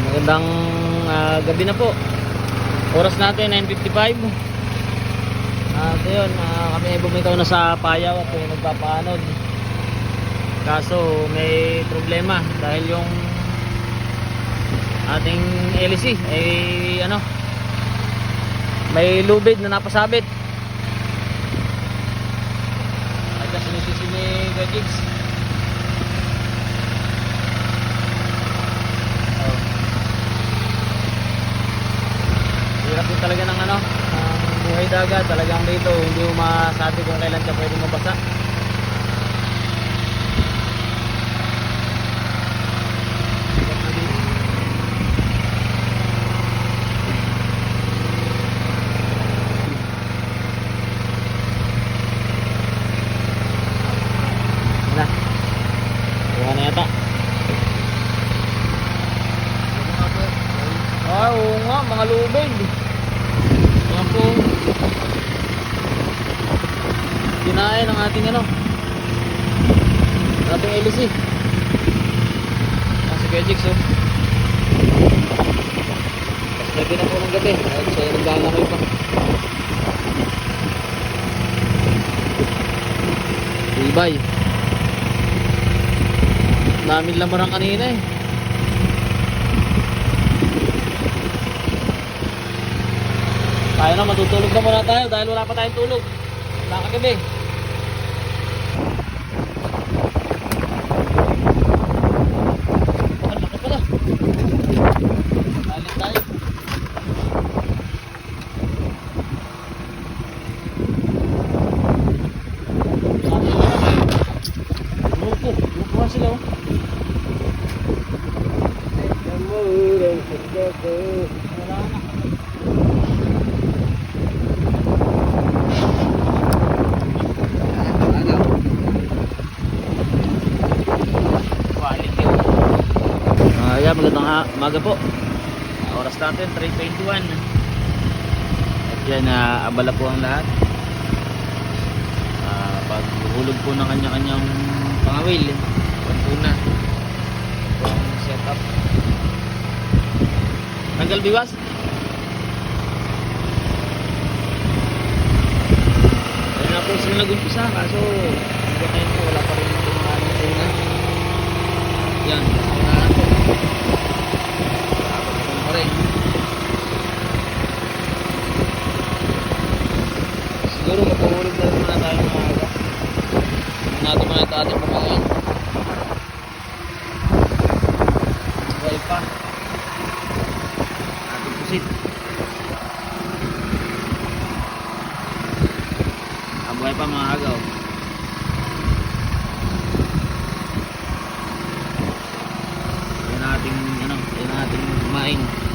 Magandang gabi na po. Oras natin 9:55. At yun, kami ay bumitaw na sa Payaw at nagpapaanod. Kaso may problema dahil yung ating LC ay may lubid na napasabit. At sinisisi ni Gajigs. Hirap din talaga ng buhay dagat. Talagang dito hindi mo masabi kung kailan siya pwedeng mabasa. Kuha na yata. Oo nga, mga lubid. Mga po kinain ng ating ating LC. Si Kejix gabi na po ng gabi at siya naglalakay pa. Ibay namin lamarang kanina tayo na, matutulog na muna tayo dahil wala pa tayong tulog. Wala kagabi. Ang laki pala. Balik tayo. Lupo nga sila wala na. Magandang umaga po. Oras natin 3:21. At yan, abala po ang lahat. Paghuhulog po ng kanya-kanyang pangawil. Yan po na ang setup. Tanggal biwas. Ayun na po sila nag-umpisa. Kaso hanggang po wala pa rin kumakamit na. Yan, kasama na po. Siguro magpahulog na rin muna tayo ng maaga. Natin muna ito ating pamakain. Buhay pa ating pusit. Buhay pa mga agaw. Yan ating kumain.